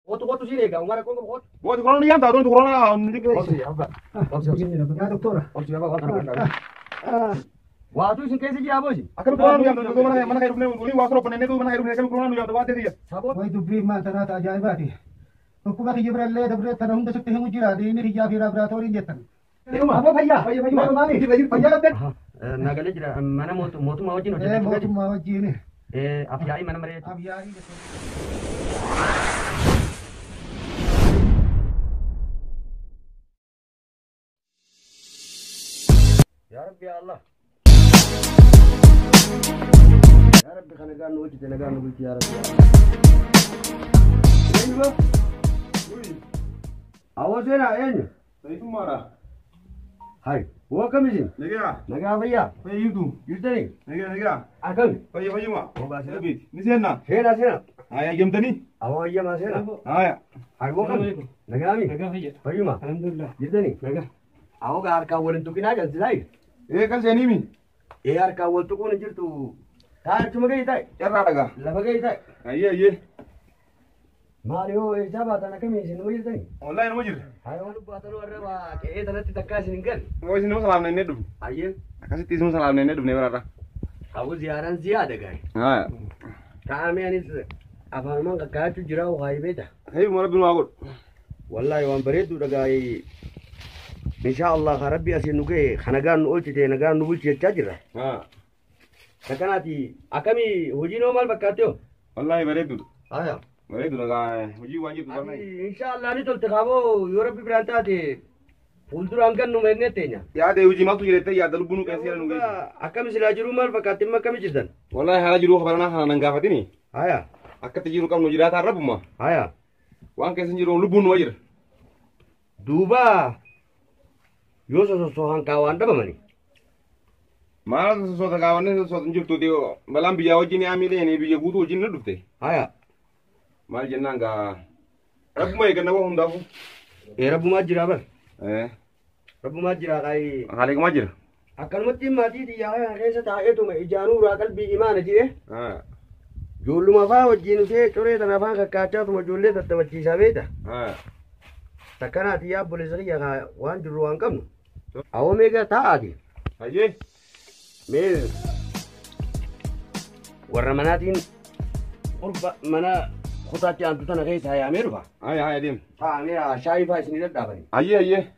Otu sini ga umara kongo bot. Buat corona yang tahu tuh corona ini Oh sih apa? Ya dokter. Oh sih apa kan. Waktu sing kese ji apa sih? akan corona yang tahu mana hidup nih wasro penene tuh mana hidup nih kan corona yang tahu ada dia. Sabot. Wah itu bima ternyata ajaibati. Hukum aki jebral le dabre tanah untuk sekte hujira di ini dia vira laboratori jetan. Apa भैया भैया मामी भैया लगते Nagale jira mana motu mau jino. mau jini Apa yai mana mere? अब यार ही Ya Rabbi ya Allah. Ya Rabbi kana ganu wuce na ganu wuce ya Rabbi. Yayi ba? Awo sai na yanyu. Sai tu mara. Hai, wo kamisin. Nega. Naga bayya. Pai yutu. Yutani. Nega. Akan. Pai ma. Oh ba sai. Lebih. Ni sena. Sena. Aya gem tani. Awo iya ma sena. Aya. Hai wo kam. Naga ami. लगा भैया Bayuma. alhamdulillah Yutani. Naga. Awo ga harka wurin tukina ga zai. Kan seni mi. Harka wal tukuna jirtu. Ta cuma gai tai. Yarra daga. Lafa gai tai. Ayye. Mario ijaba ta na kamisin wo yutani. Wallahi no mujir. Hai wani buatan warra ba ke tanatti takkasin gal. Mo sini salam nene dum. Ayye. Akasi tisu salam nene dum ne barata. Abu ziyaran ziyada gai. Aya. Ta amani afan man ka tu jira wa haibeta. Hey mo rabbil waqul. Wallahi wan baredu daga insha Allah rabbi asinuge khanagan ulchite nagan nubulchi chajira. Ha. Sakanati akami hujino mal bakatyo. Wallahi baredu. Aya. Baredu daga huji wajib tu barnai. Insha Allah ni tol takabo Europe branta de fuldurangan no menetenya. Ya de huji maktu jirete ya dalu bunu kasi anu gai. Akami silajiru mal bakatim makami jidan. Wallahi hala jiru khabarana hala nanga fatini. Aya. Akati jiru kam no jirata rabu ma. Aya. Wan kasi jiru lubunu wajir. Duba yo so hangkawan da mani. Mala so ta gawane so njurtu dio balam biya wajini amile ni biya gutu wajin na dufte. Aya. Mal jenanga. Rabu mai kana wa hunda fu. Rabu majira bar. Rabu majira kai. Hale ko majir. Akan mati mati di ya kesa ta eto mai ijanu ra kalbi imana ji Ha. Jolu ma fa wajinu se tore da na fa ka kacha to jolle ta wajji sabeta. Ha. Takana ti ya bolisari ya wan juru wan kam. Awo mega ta adi. Aye. Me warra manatin urba mana khutati an tutana kai ta ya meru fa. Aye aye dim. Ha me a shayi fa sini da bani. Aye.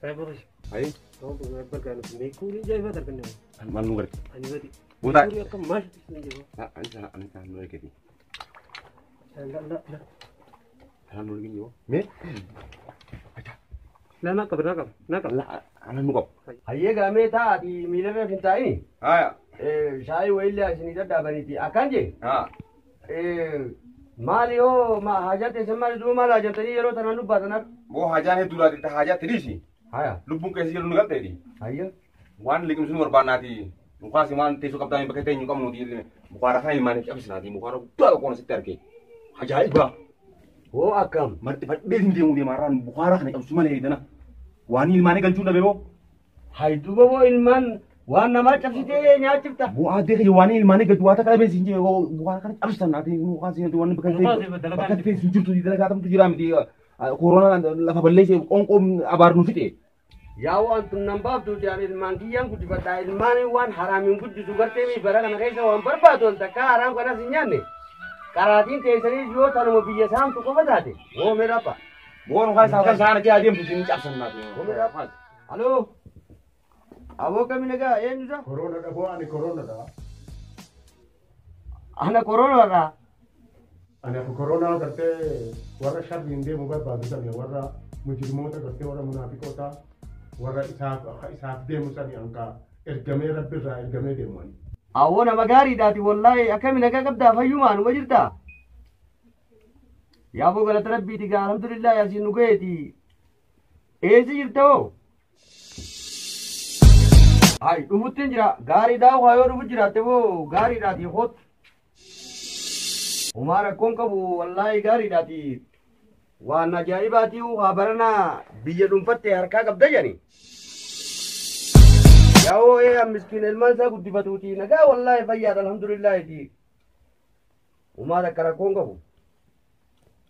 saya boros Aye. kau benar berkan mekuri jai badar kan Mal nungar. ani badi Buta. mekuri akan mas ninjo Anta nungar keti. la Hala nungar gini yo. Me? la nakap La hala nungar. Ayye ga me ta adi milere finta ini. Aya. Shayi wayla sini da bani ti akanje. Ha. Mario ma hajate semari du mala jantani yero tananu badana. Bo haja he dula di haja trisi. Haya. Lubung kasi yelo nungar tedi. Ayye. Wan likum sunu warbanati. Mukasi man tesu kapta yang pakai nyukam nudi. Mukara kai mani abis nadi mukara tuh kon seter ke. Haja iba. Oh akam. Marti pat bedin dia mudi maran mukara kan abis mana idana. Wani mani kan cunda bebo. Hai tu bawa ilman wan nama capsite nya cipta. Bu ade ke wani mani kan tuata kan besi je bebo mukara kan abis nadi mukasi tu wani pakai te sujud tu di dalam katam tu jiram di corona lafa balle se onko abar nu fite. Yawo antun nambab tu jari ilman yang kudu bata ilman wan haramin kudu sugarte mi barang na kaisa wan berbatu ta karam kana sinyane. Karatin te sari jo tanu mo biya sam tu ko badate. Oh mera pa. Bukan kai sa sana ke adem tu sini capsan nadi. Oh mera pa. Halo. Abo kami naga yen jo. corona da bo ani corona da Ana corona ra. ana corona karte warra shab inde mobile badusan warra mujrimota karte warra munafiqota warra isaaf deemu sani anka ergamee rabbirraa ergamee deemani Awo nama gaarii daati wallahi akkami naga qabdaa fayyumaa numa jirta. Yaaboo galata rabbiiti gaa alhamdulillah yaasiin nu gaheeti. Eessi jirta hoo? Hai dhufuttiin jira gaarii daawuu haa yoo dhufu jiraatte hoo gaarii daati hoot. Umaa rakkoon qabu wallahi gaarii daati. Waan ajaa'ibaati haa baranaa biyya dhuunfatte harkaa qabda jedhani. Yawo miskin ilman sa guddifatuuti nagaa wallahi fayyaadha alhamdulillah ti وما ذكر كونغو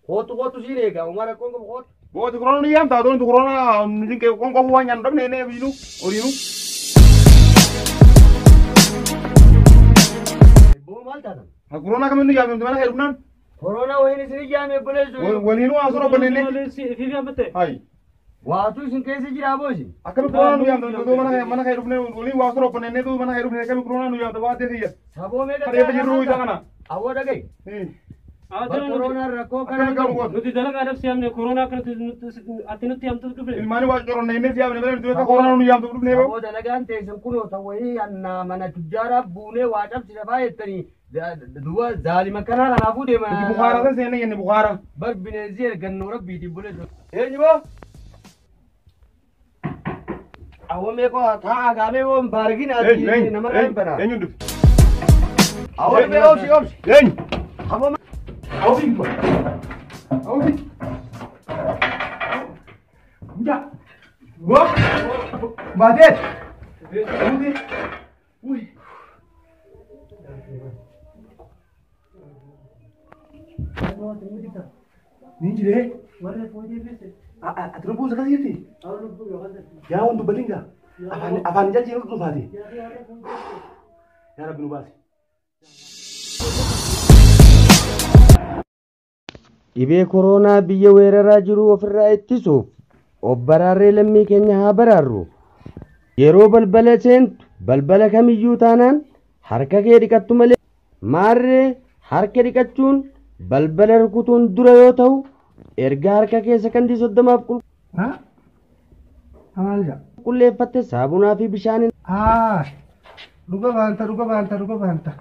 خوتو سيريكا وما كونغو خوت Bo tu corona yam ta don tu corona nijin ke kon ko huwa nyan dam ne binu orinu. بو مالتا Ha corona kam nu yam mana help nan. كورونا وين سيجي ام بلزو Walinu asoro banene. Hai. واتو سن كيس جرابوسي Akam corona nu yam do mana help ne walinu asoro banene do mana help ne kam corona nu yam da wa de ya. سبو ميدا Kare ba jiru ida kana. اول دغاي كورونا ركو Akam كان kam नुति दलग आरफ से हमने कोरोना कर अतिनुति हम तो कुछ ilmani wa joro ne ne yam ne do ka corona nu yam do ne bo. اول دغان تيسن كنو توي ان من تجارة بونه واجب سيبا يتني دوا ظالم كان انا فودي ما Bukhara kan se ne Bukhara. بر بنزير غنور بيدي بولد ايه نيبو اول ميكو تا اغامي و بارغين ادي نمر كان بنا Enyu du. اول ميكو اوبسي Enyu. ابو Ausi. Ausi. Ya. Gua. Badet. Ausi. Ui. Ninji deh. Terus buat sekali sih. Ya untuk beli nggak? Apaan aja lu tadi? Ya Rabbi nubasi. dhibee kooroonaa biyya weeraraa jiru ofirraa ittisuuf obbaraarree lammii keenya haa baraarru. Yeroo balbala seentu balbala kamiyyuu taanaan harka kee dhiqattu malee maarree harka dhiqachuun balbala rukutuun dura yoo ta'u erga harka kee sekondii 30 qulqulleeffatte saabunaa fi bishaaniin dhuga baanta.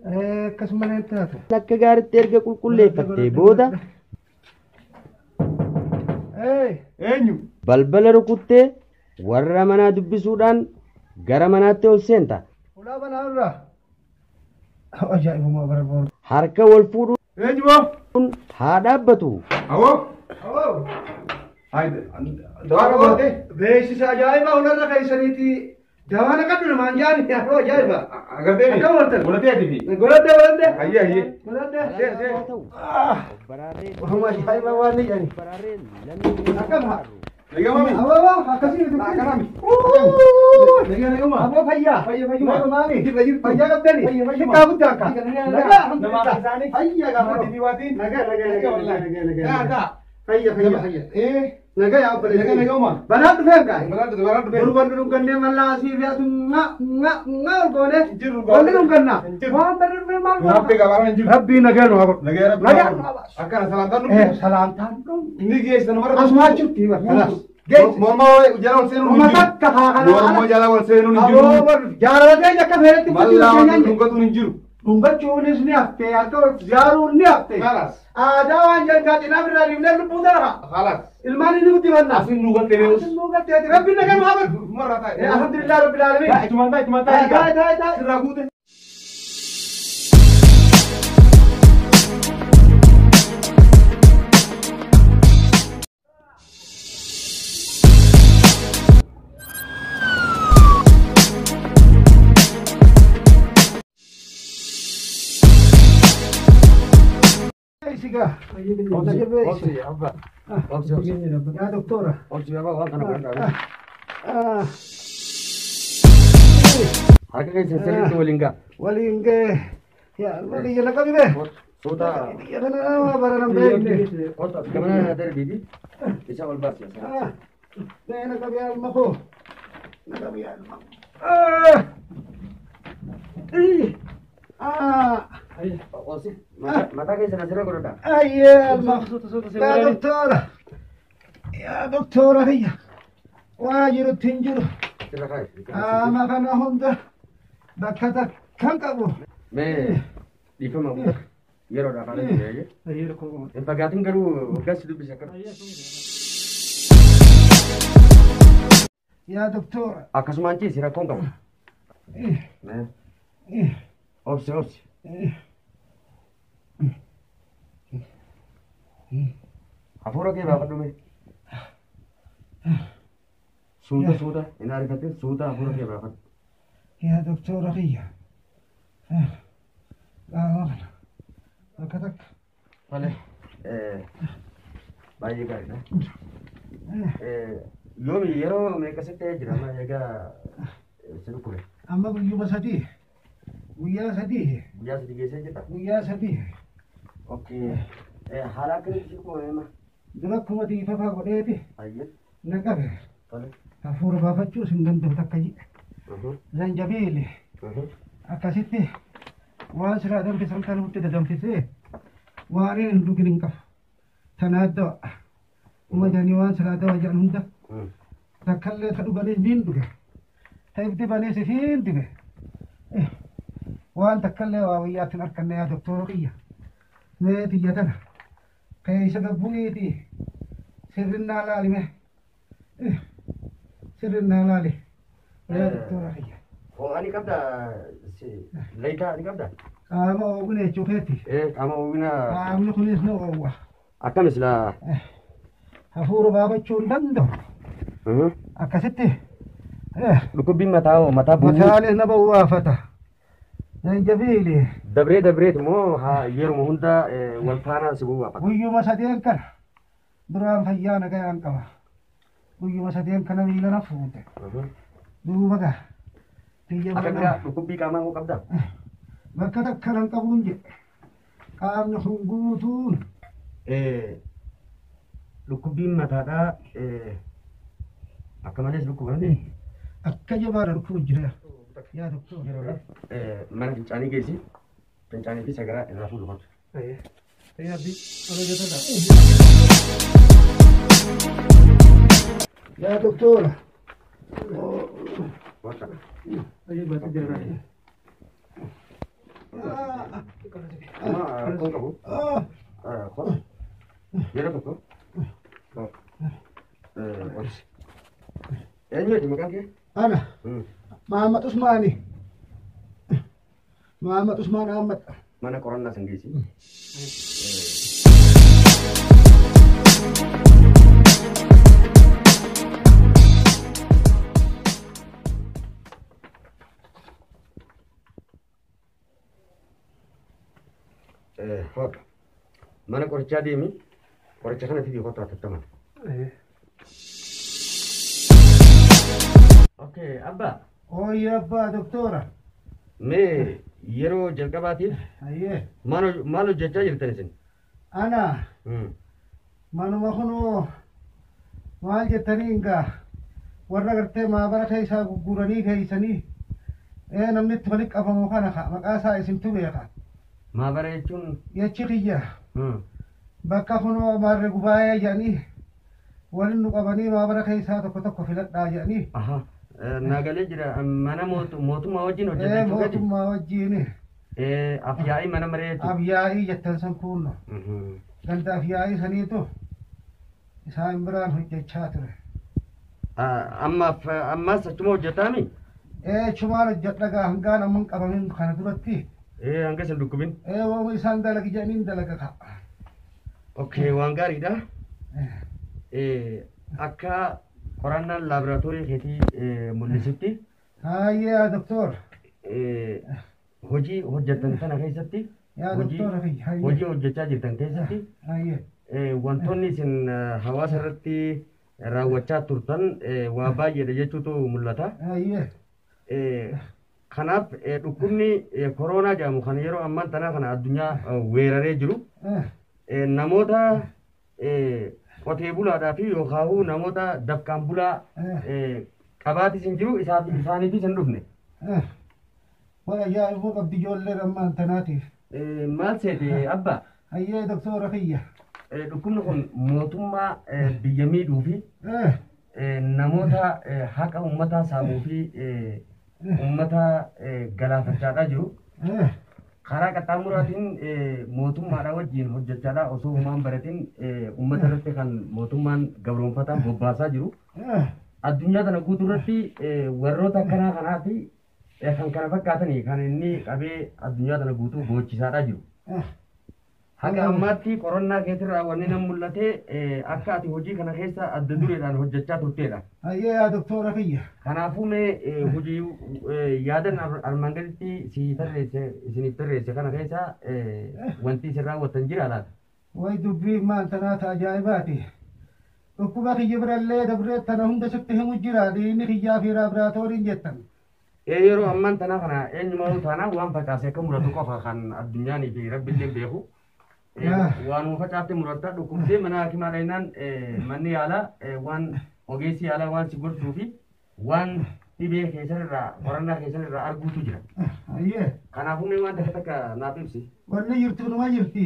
Akkasumalee taate. akka gaariitti erga qulqulleeffattee booda Eenyu? balbala rukuttee warra manaa dubbisuudhaan gara manaatti ol seenta. Ulaa banaa irraa. Ajaa'ibuma barbaadu. Harka wal fuudhuun Eenyu boo? haa dhaabbatu. Awoo? Dawaa qabaatee? Beeksisa ajaa'ibaa ularra keessaniiti. Dawaana qabdu namaan jaani yeroo ajaa'iba. Agartee? Akkam waltan? Godhateeti fi? Godhadde. Hayyee. Godhadde. Obbaraarree Wahuma ajaa'ibaa waan ni jedhani. obbaraarree lammii Akkam haa? Eegamami? Awoo akkasii nuti. Akkanami? Eegama. Aboo fayyaa. Fayyaa. Maami. Fayyaa qabdani. Shikkaa guddaa akka. Nama isaanii? Fayyaa gaafa. Nagaa waatiin? Nagaa. Fayyaa. Nagaa yaa obboleessi. Nagaa uumaa? Banaa dhufeen kaa. Baraatu bee. Durban dhungannee mallaa asii fi asii nga goone. Jiru Wanni dhunganna. Jiru. Waan barri dhufee maal goona? Rabbi gabaabaa hin jiru. Rabbii nagaa nu haa Nagaa rabbi. Nagaa. Akkana salaamtaan nuti. Salaamtaan. Inni geessan mara. Asumaachuutti bakka. Mormoo jala wal seenuun hin jiru. Takka haa kana. Mormoo jala wal seenuun hin Aboo jiru. jaalatee akka feeretti Mallaa dhungatuun hin jiru. Dhungachuunis ni hafte harka ziyaaruun ni hafte. Kalas. Aadaa waan jalqaa cinaa birraa dhiibnee lubbuun dalaga. Kalas. Ilmaan inni guddifannaa. Asin dhugattee beekus. Asin dhugattee rabbi nagaa nu haa barru. Marra taa'e. Alhamdulillah rabbil alamin. Itumaan taa'e. Taa'e. Sirraa guute. Siga. Obsi abba. Obsi. Ya doktora. Obsi abba waan kana godhaa. Harka keessa sirriitti waliin gaa. Waliin gee. Ya waliin jala qabime. Suuta. Jala nama bara nam beekne. Gamana darbiiti. Isa wal baasiisa. Beena qabiyaa ilma koo. Na qabiyaa ilma. Obsi mataa keessa na sirra godhadha. Ayyee ilma. Ya doktora. Ya doktora kiyya. Waa jirutti hin jiru. Sirra kaa'i. Ama kana hunda bakka takkan qabu. Mee dhiifama yeroodhaaf haala jireenya. Hin fagaatin garuu waggaatti dubbisa akka. Ya doktora. Akkasumaan ciisi rakkoon qabu. Obsi. Hafuura kee baafadhu mee. Suuta hin ariifatin suuta hafuura kee baafadhu. Ya doktora kiyya. Qaama kana كتك Vale. Baay'ee gaariidha. Yoomi yeroo meeqasitti jira amma egaa sin kure. أما بيوم سديه ويا سديه Guyyaa sadii geessee jirta. ويا سديه Okay. Haala akkamitti si kureema? دلكم دي ففا قديتي Ayyee. نقبه Vale. هفور بافتشو سندم تكجي زنجبيل أكاسيتي واسرا دم في سلطان وتد دم في سي وارين دوكين كف تنادوا وما جاني واسرا دوا جان هندا تكلي تدو بني مين دوكا تيبتي بني سفين دوكا وان تكلي وويات الأركان يا دكتورية ميتي جتنا كيس قبويتي سرنا لالي سرنا لالي يا دكتورية Ani qabda layitaa ani qabda. qaama oogune cufeeti Qaama oogina qaamni kunis na oowwa akkamis laa. hafuura baafachuu hin danda'u akkasitti Dhukkubbiin mataa bu'uu. mataanis nama waafata zanjabiili Dabreet immoo yeruma hunda wal faana si bu'uufata. guyyuma sadeen kana duraan fayyaa nagayaan qaba guyyuma sadeen kana miila na fuute duuba gaa biyya Akka mana biraa dhukkubbii qaamaa koo qabda. bakka takka nan qabuun jedhe qaamni kun guutuun Dhukkubbiin mataadhaa akka malees dhukkuban akka jabaadha dhukkuba jira yaa doktor mana fincaanii geessi. Fincaanii fi sagaraa irraa fuudhu. yaa doktora Wata. Kun qabu. Yeroo tokko. Eenyuuti maqaan kee? ana Mahamad Usmaani Mahamad Usmaan Ahmad Mana qorannaa san geessi. Hoota. Mana qorichaa deemi. Qoricha kana fidii kottaa tattaman. Okay, Abba. ooyya abbaa doktora Mee yeroo jalqabaatiif ayyee maal hojjechaa jirtan isin? ana manuma kunoo maal jettanii ingaa warra gartee maabara keessaa gurguranii keeysanii namni itti walitti qabamu kana maqaa isaa isintu beeka Maabara jechuun jechi kiyya bakka kunoo maarre gubaayee jedhanii walin nu qabanii maabara keessaa tokko tokko filadhaa jedhanii naagalee jira mana mootummaa wajjin hojjechuu gadi. mootummaa wajjiin Afyaa'ii mana mareetu. abyaa'ii jettan san kunno ganda afyaa'ii saniitu isaan biraan hojjechaa ture Ammas achuma hojjetaami? chumaan hojjedha gaa hangaan amman qabamin kana duratti Hanga isin dhukkubin. wooma isaan dalagi jedhaniin dalaga ka'a Okay, waan gaariidha. Akka qorannaan laaboraatoorii keetii mul'isutti hayyee yaa doktor hojii hojjetan sana keessatti yaa doktora kiyya hayyee hojii hojjechaa jirtan keessatti hayyee wantoonni isin hawaasa irratti raawwachaa turtan waa baay'eedha jechuutu mul'ata. hayyee Kanaaf dhukkubni koronaa jedhamu kan yeroo ammaan tanaa kana addunyaa weeraree jiru namoota qotee bulaadhaa fi yookaan namoota dafqaan bulaa qabaatis hin jiru isaaniifis hin dhufne. wala yaa immoo qabdi ijoollee ammaan tanaatiif Maal seete Abba? hayyee doktora kiyya Dhukkubni kun mootummaa biyya miidhuu fi namoota haqa uummataa saamuu fi uummata galaafachaadhaa jiru. Karaa qaxxaamuraatiin mootummaadhaa wajjin hojjechaadhaa osoo humaan baratiin uummata irratti kan mootummaan gabroonfataa bobbaasaa jiru. Addunyaa kana guutuu irratti warroota akkanaa kanaa fi kan kana fakkaatanii kan inni qabee addunyaa kana guutuu boochisaadhaa jiru. Haga ammaatti koronnaa keessirraa wanni nan mul'ate akka ati hojii kana keessa adda dureedhaan hojjechaa turteedha. Ayyee yaa doktora kiyya. Kanaafuu mee hojii yaadan armaan gaditti si tarreesse isiniif tarreesse kana keessa wanti isin raawwattan jira laata? Way dubbii maal tanaata ajaa'ibaati. Dhukkuba kiyya birallee dabree tana hunda sitti himu jira diinni kiyyaa fi laaboraatooriin jettan. Yeroo ammaan tanaa kana eenyumaa taanaa waan facaasee akka muratu qofa kan addunyaan fi rabbiillee beeku. Waan facaafte murataa dhukkubdee mana hakimaa dhaqnaan manni yaalaa waan ogeessi yaalaa waan si gorsuu fi waan dhibee keessanirraa qorannaa keessanirraa arguutu jira. Ayyee. Kanaafuu mee waan takka naaf ibsi. Wanni jirtu numa jirti.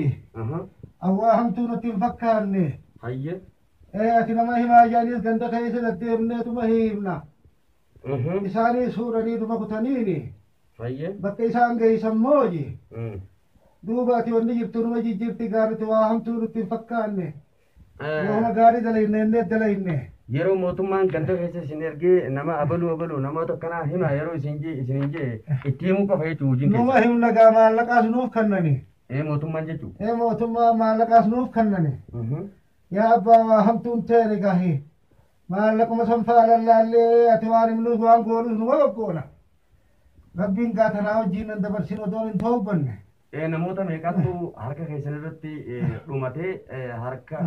Awwaa hamtuu nutti hin fakkaanne. Hayyee. Ati nama himaa jaanis ganda keessa deddeemneetuma himna. Isaanii suuraniituma kutaniini. Hayyee. Bakka isaan geessan mooji. Duuba ati wanni jirtu numa jijjiirti gaariitti waa hamtuu nutti hin fakkaanne. Yooma gaarii dalayne dalayne. Yeroo mootummaan ganda keessa isin ergee nama abaluu namoota akkanaa hima yeroo isin jee itti himuu qofa jechuun hojiin keessa. Numa himna gaa maallaqaas nuuf kennani. Mootummaan jechuun. Mootummaa maallaqaas nuuf kennani. Yaa abbaa waa hamtuun ta'e gahi. Maallaquma sanfaa lallaallee ati waan himnuuf waan goonuuf nu waggoona. Rabbiin gaatanaa wajjin nan dabarsin odoon hin toobbanne. Namoota meeqatu harka keessan irratti dhumatee harka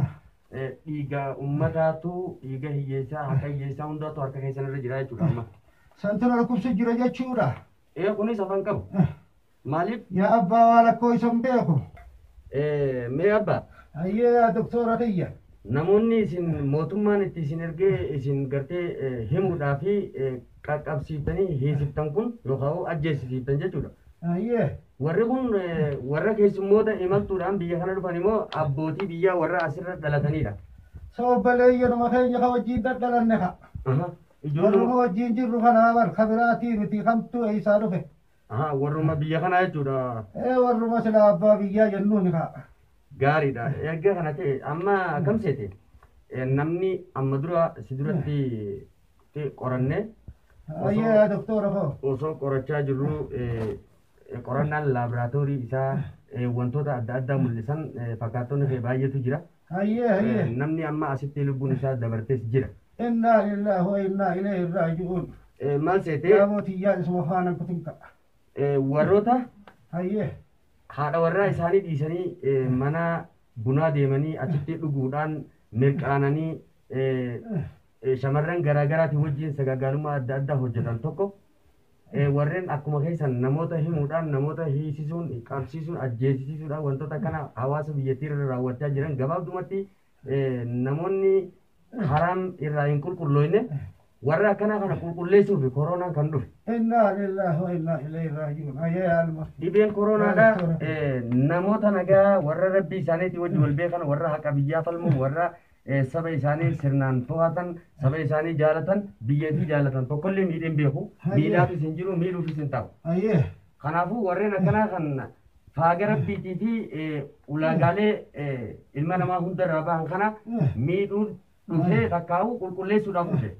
dhiiga ummataatu dhiiga hiyyeessaa harka hiyyeessaa hundaatu harka keessan irra jira jechuudha amma. Santana dhukkubsu jira jechuudha. Kunis afaan qabu. Maaliif? Yaa abbaa waa lakkoo isan beeku. Mee abbaa? Ayyee yaa doktora kiyya. Namoonni isin mootummaan itti isin ergee isin gartee himuudhaa fi qaqqabsiiftanii hiisiftan kun yookaan ajjeesisiiftan jechuudha. Ayyee. Warri kun warra keessummoota imaltuudhaan biyya kana dhufan immoo abbootii biyyaa warra asirra dhalatanidha. Soobbalee nama keenya ka wajjin dadhalanne ka. Warruma wajjin jirru kana bar kabiraatii miti kamtu eessaa dhufe. Warruma biyya kanaa jechuudha. Warruma sila abbaa biyyaa jennuuni ka. Gaariidha. Erga kana ta'e amma akkam seete namni amma dura si duratti qoranne. Ayyee doktora koo. Osoo qorachaa jirru qorannaan laaboraatoorii isaa wantoota adda addaa mul'isan fakkaattonni ta'e baay'eetu jira. Ayyee. Namni amma asitti lubbuun isaa dabartees jira. Innaa lillahi wa innaa ilayhi raaji'uun. Maal seetee? Yaabootii isuma faana kutin qa'a. Warroota Ayyee. haadha warraa isaanii dhiisanii mana bunaa deemanii achitti dhuguudhaan mirqaananii shamarran garaagaraatiin wajjin sagagaalummaa adda addaa hojjetan tokko warreen akkuma keessan namoota himuudhaan namoota hiisisuun qabsiisuun ajjeesisuudhaan wantoota kana hawaasa biyyattii irra raawwachaa jiran gabaabdumatti namoonni haraam irraa hin qulqulloofne warra akkana kana qulqulleessuuf koronaan kan dhufe. Innaa lillahi wa innaa ilayhi raaji'uun. Ayyee alma. Dhibeen koronaadha namoota nagaa warra rabbii isaaniitii wajjin wal beekan warra haqa biyyaa falmu warra saba isaanii sirnaan to'atan saba isaanii jaalatan biyyattii jaalatan tokkollee miidhaan beeku miidhaafis hin jiru miidhuufis hin ta'u. Kanaafuu warreen akkanaa kan faaga rabbiitii fi ulaagaalee ilma namaa hundarraa bahan kana miidhuun dhufee takkaa'u qulqulleessuudhaaf dhufe.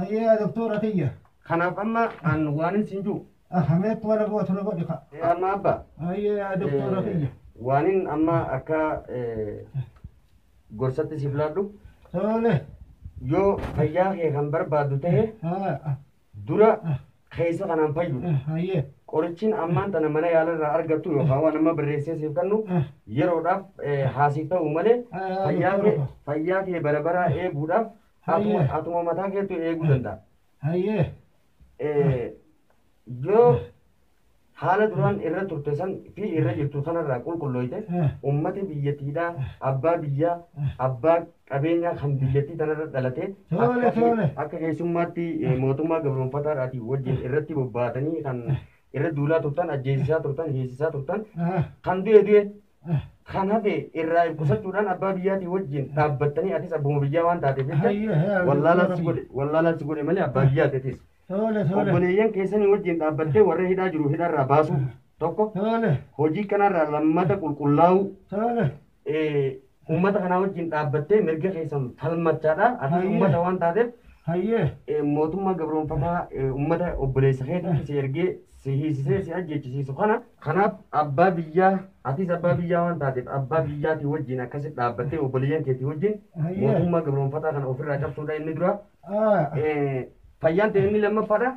Ayyee doktora kiyya. Kanaaf amma an waan hin jiru. Hameetu wala gootu na godhi ka. Amma abba. Ayyee doktora kiyya. Waanin amma akka gorsatti si filadhu. Tole. Yoo fayyaa kee kan barbaaddu ta'e dura keessa kanaan fayyu. Ayyee. Qorichiin ammaan tana mana yaalarraa argattu yookaan waan amma barreessee siif kennu yeroodhaaf haasiif ta'u malee fayyaa kee bara baraa eeguudhaaf atuma mataa keetu eeguu danda'a. Ayyee. Yoo haala duraan irra turte san fi irra jirtu sanarraa qulqullooyte ummati biyyattiidhaa abbaa biyyaa abbaa qabeenyaa kan biyyattii tanarra dhalate akka keessummaatti mootummaa gabroonfataadhaatii wajjin irratti bobbaatanii kan irra duulaa turtan ajjeesisaa turtan hiisisaa turtan kan du'e kan hafe irraa qusachuudhaan abbaa biyyaatii wajjin dhaabbattanii atis abbuma biyyaa waan taateef jecha wallaalaalsi godhe malee abbaa biyyaa teetis. Obboleeyyan keessanii wajjin dhaabbattee warra hidhaa jiru hidharraa baasuu tokko hojii kanarraa lammata qulqullaa'uu uummata kanaa wajjin dhaabbattee mirga keessan falmachaadha ati uummata waan taateef mootummaa gabroonfataa uummata obboleessa keetii si ergee hiisisee si ajjeechisiisu kanaaf abbaa biyyaa atis abbaa biyyaa waan taateef abbaa biyyaatii wajjin akkasitti dhaabbattee obboleeyyan keetii wajjin mootummaa gabroonfataa kana ofirraa cabsuudha inni dura fayyaan ta'e inni lammaffaadha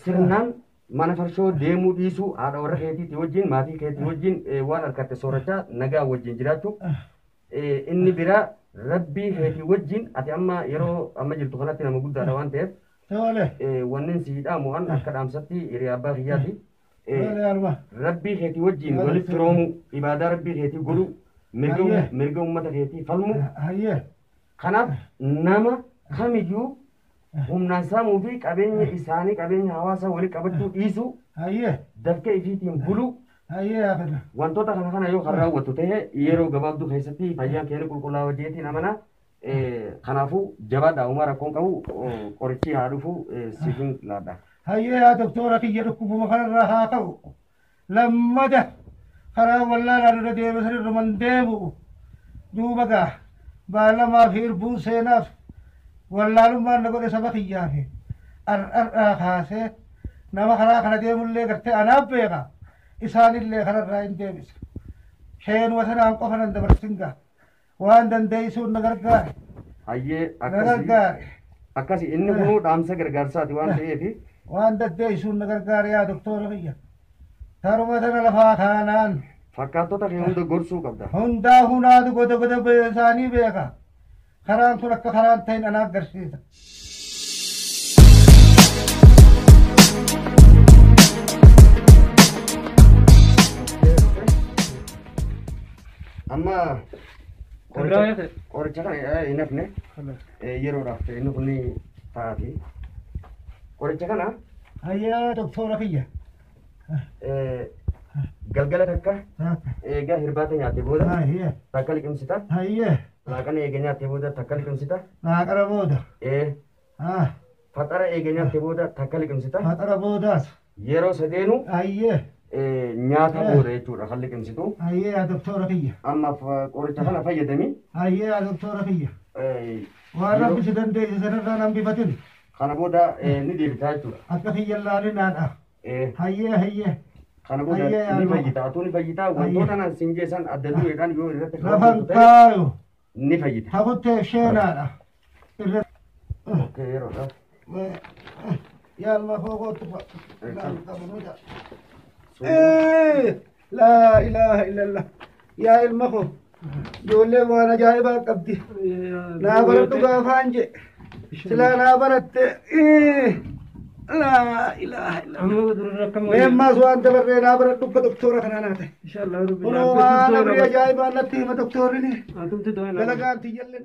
sirnaan mana farshoo deemuu dhiisuu haadha warra keetiitii wajjin maatii keetii wajjin waan harkatte soorachaa nagaa wajjin jiraachuu inni biraa rabbii keetii wajjin ati amma yeroo amma jirtu kanatti nama guddaadha waan ta'eef wanneen siidhaamu an akka dhaamsatti hiriyaa abbaa kiyyaati rabbii keetii wajjin walitti firoomu ibaadaa rabbii keetii godhu mirga ummata keetii falmu kanaaf nama kamiyyuu humnaan saamuu fi qabeenya isaanii qabeenya hawaasaa walitti qabachuu dhiisu dafqee ifiitiin bulu wantoota kana yoo kan raawwattu ta'e yeroo gabaabduu keessatti fayyaan keenya qulqullaa'aa jeetiin amanaa kanaafuu jabaadha uumaa rakkoon qabu qorichi haa dhufu siifin laadha. Hayyee yaa doktora kiyya dhukkubuma kanarraa haa ta'u lammada karaa wallaalaa dura deeme sanirruman deemu duuba gaa baalamaa fi irbuu seenaaf wallaalummaan na godhe saba kiyyaa fi ar'ar'aa kaasee nama karaa kana deemullee gartee anaaf beeka isaanillee kanarraa hin deebisa. Sheenuma sanaan qofa nan dabarsin gaa. waan dandeeysuun na gargaare. Hayyee na gargaare. akkasi inni kunuu dhaamsa gargaarsaati waan ta'eef waan dandeeysuun na gargaare yaa doktora kiyya. Taruma tana lafaa kaanaan. Fakkaattota kee hunda gorsuu qabda. Hundaa hunaatu goda isaanii beeka. Karaan kun akka karaan ta'in ana agarsiisa. amma qoricha kana hin hafne yeroodhaaf inni kun taati qoricha kana hayyaa doktora kiyya galgala takka eegaa hirbaata nyaatte booda takka liqimsita laaqana eega nyaatte booda takka liqimsita laaqana booda faxara eega nyaatte booda takka liqimsita faxara boodaas yeroo sadeenu hayyee nyaata booda jechuudha kan liqimsitu. Hayyee yaa doktora kiyya. Amma qoricha kana fayyadami. Hayyee yaa doktora kiyya. Waan rabbisi dandeesse sanarraa nan bifatin. Kana booda ni deebitaa jechuudha. Akka kiyya laalinaadha. Hayyee. Kana booda ni fayyita. Atuu ni fayyita. Wantoota nan siin jeessan adda dureedhaan yoo irratti lafan kaayu. Ni fayyita. Hafuttee sheenaadha. Yeroodha. Yaalma foogootu fa'a. لا إله إلا الله يا المخو جولي وانا جايبا قبدي لا برد قافانجي سلا لا برد لا إله إلا الله ما سوان تبري لا برد دكتورة خنانات إن شاء الله ربي أنا بريا جايبا نتيمة دكتوريني دلقان تجلل